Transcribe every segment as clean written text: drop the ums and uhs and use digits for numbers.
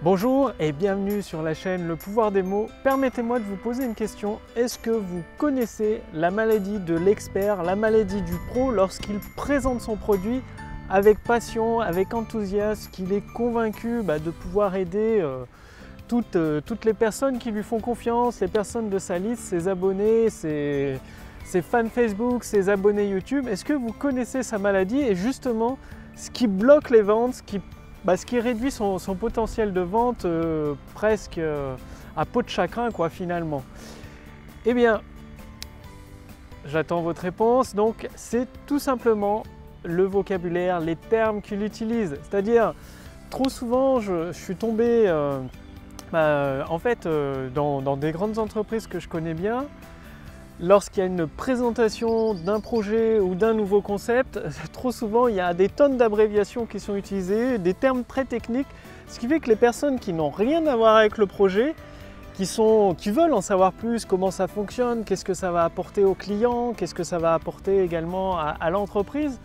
Bonjour et bienvenue sur la chaîne Le Pouvoir des mots. Permettez-moi de vous poser une question. Est-ce que vous connaissez la maladie de l'expert, la maladie du pro lorsqu'il présente son produit avec passion, avec enthousiasme, qu'il est convaincu de pouvoir aider toutes les personnes qui lui font confiance, les personnes de sa liste, ses abonnés, ses fans Facebook, ses abonnés YouTube? Est-ce que vous connaissez sa maladie et justement ce qui bloque les ventes, ce qui réduit son potentiel de vente presque à peau de chagrin finalement? Eh bien, j'attends votre réponse. Donc c'est tout simplement le vocabulaire, les termes qu'il utilise. C'est-à-dire, trop souvent je suis tombé dans des grandes entreprises que je connais bien. Lorsqu'il y a une présentation d'un projet ou d'un nouveau concept, trop souvent il y a des tonnes d'abréviations qui sont utilisées, des termes très techniques, ce qui fait que les personnes qui n'ont rien à voir avec le projet, qui veulent en savoir plus, comment ça fonctionne, qu'est-ce que ça va apporter aux clients, qu'est-ce que ça va apporter également à l'entreprise,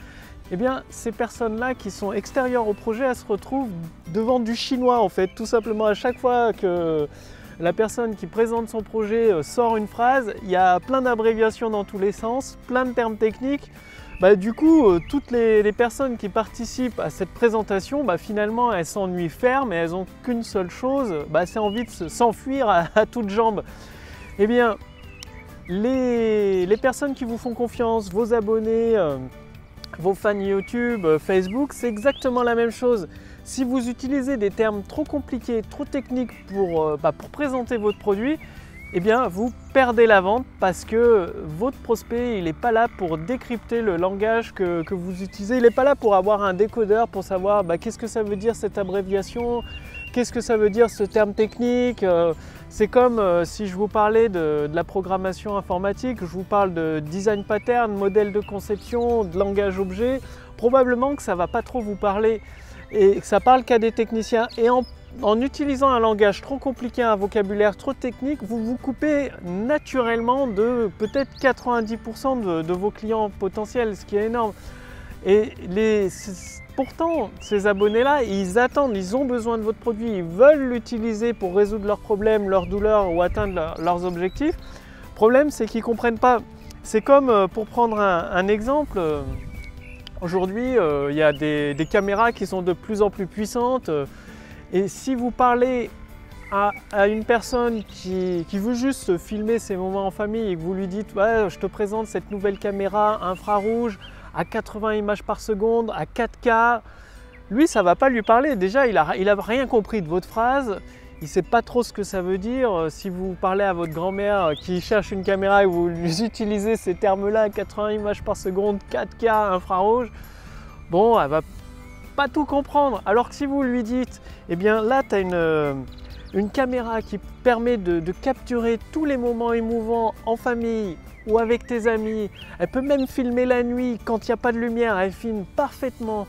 eh bien ces personnes-là qui sont extérieures au projet, elles se retrouvent devant du chinois en fait, tout simplement. À chaque fois que la personne qui présente son projet sort une phrase, il y a plein d'abréviations dans tous les sens, plein de termes techniques. Du coup, toutes les personnes qui participent à cette présentation, finalement, elles s'ennuient ferme et elles n'ont qu'une seule chose, c'est envie de s'enfuir à toutes jambes. Eh bien, les personnes qui vous font confiance, vos abonnés, vos fans YouTube, Facebook, c'est exactement la même chose. Si vous utilisez des termes trop compliqués, trop techniques pour présenter votre produit, eh bien vous perdez la vente parce que votre prospect il n'est pas là pour décrypter le langage que vous utilisez. Il n'est pas là pour avoir un décodeur pour savoir qu'est-ce que ça veut dire cette abréviation, qu'est-ce que ça veut dire ce terme technique. C'est comme si je vous parlais de la programmation informatique, je vous parle de design pattern, modèle de conception, de langage objet. Probablement que ça ne va pas trop vous parler et que ça parle qu'à des techniciens. Et en utilisant un langage trop compliqué, un vocabulaire trop technique, vous vous coupez naturellement de peut-être 90% de vos clients potentiels, ce qui est énorme. Et pourtant, ces abonnés-là, ils attendent, ils ont besoin de votre produit, ils veulent l'utiliser pour résoudre leurs problèmes, leurs douleurs ou atteindre leurs objectifs. Le problème, c'est qu'ils ne comprennent pas. C'est comme, pour prendre un exemple, aujourd'hui, il y a des caméras qui sont de plus en plus puissantes. Et si vous parlez à une personne qui veut juste filmer ses moments en famille et que vous lui dites ouais, je te présente cette nouvelle caméra infrarouge à 80 images par seconde, à 4K, lui ça ne va pas lui parler. Déjà il a rien compris de votre phrase, il ne sait pas trop ce que ça veut dire. Si vous parlez à votre grand-mère qui cherche une caméra et vous utilisez ces termes-là, 80 images par seconde, 4K, infrarouge, bon, elle va pas tout comprendre. Alors que si vous lui dites, eh bien là tu as une caméra qui permet de capturer tous les moments émouvants en famille ou avec tes amis, elle peut même filmer la nuit quand il n'y a pas de lumière, elle filme parfaitement.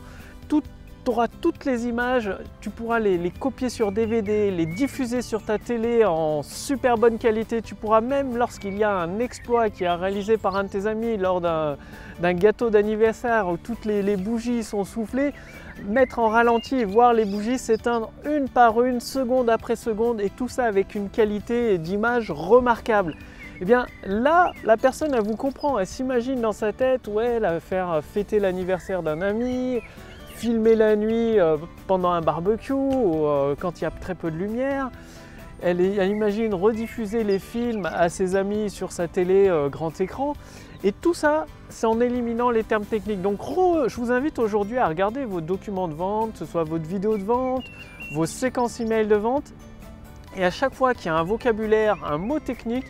Tu auras toutes les images, tu pourras les copier sur DVD, les diffuser sur ta télé en super bonne qualité. Tu pourras même, lorsqu'il y a un exploit qui est réalisé par un de tes amis lors d'un gâteau d'anniversaire où toutes les bougies sont soufflées, mettre en ralenti et voir les bougies s'éteindre une par une, seconde après seconde, et tout ça avec une qualité d'image remarquable. Eh bien là, la personne, elle vous comprend, elle s'imagine dans sa tête, ouais, elle va faire fêter l'anniversaire d'un ami, filmer la nuit pendant un barbecue ou quand il y a très peu de lumière. Elle imagine rediffuser les films à ses amis sur sa télé grand écran. Et tout ça, c'est en éliminant les termes techniques. Donc je vous invite aujourd'hui à regarder vos documents de vente, que ce soit votre vidéo de vente, vos séquences email de vente. Et à chaque fois qu'il y a un vocabulaire, un mot technique,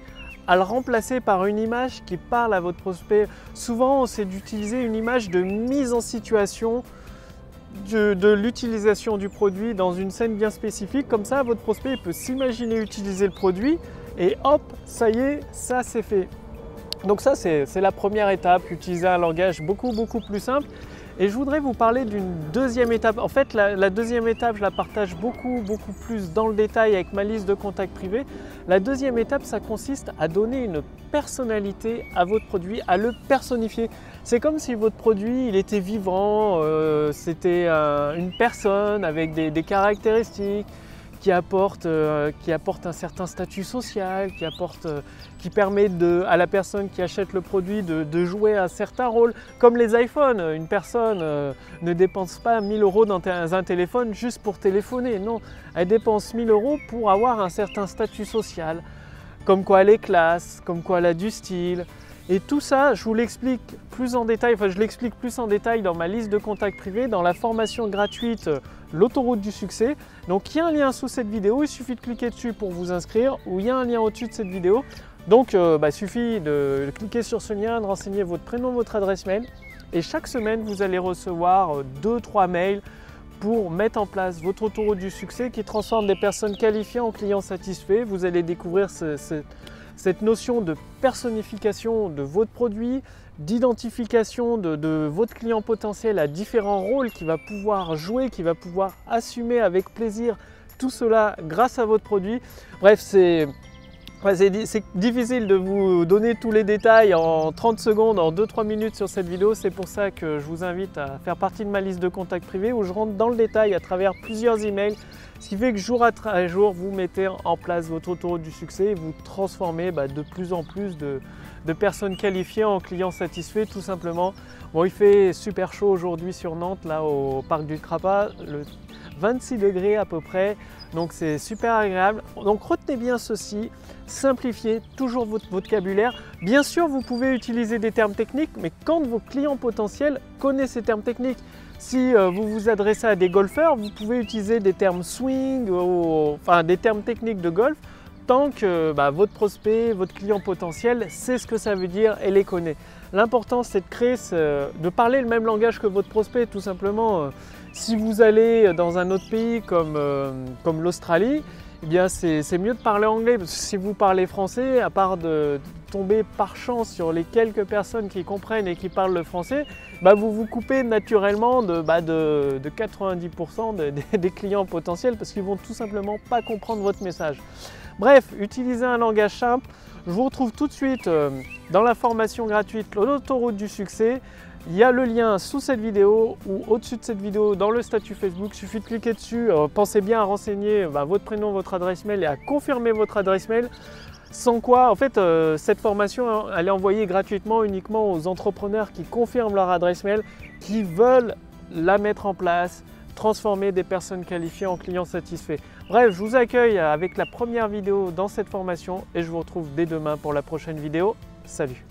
à le remplacer par une image qui parle à votre prospect. Souvent, c'est d'utiliser une image de mise en situation de l'utilisation du produit dans une scène bien spécifique. Comme ça, votre prospect peut s'imaginer utiliser le produit et hop, ça y est, ça c'est fait. Donc ça, c'est la première étape, utiliser un langage beaucoup plus simple. Et je voudrais vous parler d'une deuxième étape. En fait, la deuxième étape, je la partage beaucoup plus dans le détail avec ma liste de contacts privés. La deuxième étape, ça consiste à donner une personnalité à votre produit, à le personnifier. C'est comme si votre produit, il était vivant, c'était une personne avec des caractéristiques, qui apporte un certain statut social, qui permet à la personne qui achète le produit de jouer un certain rôle. Comme les iPhones, une personne ne dépense pas 1000 € dans un téléphone juste pour téléphoner, non, elle dépense 1000 € pour avoir un certain statut social, comme quoi elle est classe, comme quoi elle a du style. Et tout ça, je vous l'explique plus en détail, je l'explique plus en détail dans ma liste de contacts privés, dans la formation gratuite L'autoroute du succès. Donc il y a un lien sous cette vidéo, il suffit de cliquer dessus pour vous inscrire, ou il y a un lien au-dessus de cette vidéo. Donc il suffit de cliquer sur ce lien, de renseigner votre prénom, votre adresse mail. Et chaque semaine, vous allez recevoir 2-3 mails pour mettre en place votre autoroute du succès qui transforme des personnes qualifiées en clients satisfaits. Vous allez découvrir cette notion de personnification de votre produit, d'identification de votre client potentiel à différents rôles qu'il va pouvoir jouer, qu'il va pouvoir assumer avec plaisir, tout cela grâce à votre produit. Bref, c'est difficile de vous donner tous les détails en 30 secondes, en 2-3 minutes sur cette vidéo. C'est pour ça que je vous invite à faire partie de ma liste de contacts privés où je rentre dans le détail à travers plusieurs emails. Ce qui fait que jour après jour, vous mettez en place votre autoroute du succès et vous transformez de plus en plus de personnes qualifiées en clients satisfaits, tout simplement. Bon, il fait super chaud aujourd'hui sur Nantes, là au parc du Crapa, 26 degrés à peu près, donc c'est super agréable. Donc retenez bien ceci, simplifiez toujours votre vocabulaire. Bien sûr, vous pouvez utiliser des termes techniques, mais quand vos clients potentiels connaissent ces termes techniques, si vous vous adressez à des golfeurs, vous pouvez utiliser des termes swing, des termes techniques de golf, tant que votre prospect, votre client potentiel sait ce que ça veut dire et les connaît. L'important, c'est de parler le même langage que votre prospect, tout simplement. Si vous allez dans un autre pays comme l'Australie, eh bien c'est mieux de parler anglais, parce que si vous parlez français, à part de tomber par chance sur les quelques personnes qui comprennent et qui parlent le français, vous vous coupez naturellement de 90% des clients potentiels parce qu'ils ne vont tout simplement pas comprendre votre message. Bref, utilisez un langage simple. Je vous retrouve tout de suite dans la formation gratuite L'autoroute du succès. Il y a le lien sous cette vidéo ou au-dessus de cette vidéo dans le statut Facebook. Il suffit de cliquer dessus. Pensez bien à renseigner votre prénom, votre adresse mail et à confirmer votre adresse mail. Sans quoi, en fait, cette formation, elle est envoyée gratuitement uniquement aux entrepreneurs qui confirment leur adresse mail, qui veulent la mettre en place, transformer des personnes qualifiées en clients satisfaits. Bref, je vous accueille avec la première vidéo dans cette formation et je vous retrouve dès demain pour la prochaine vidéo. Salut!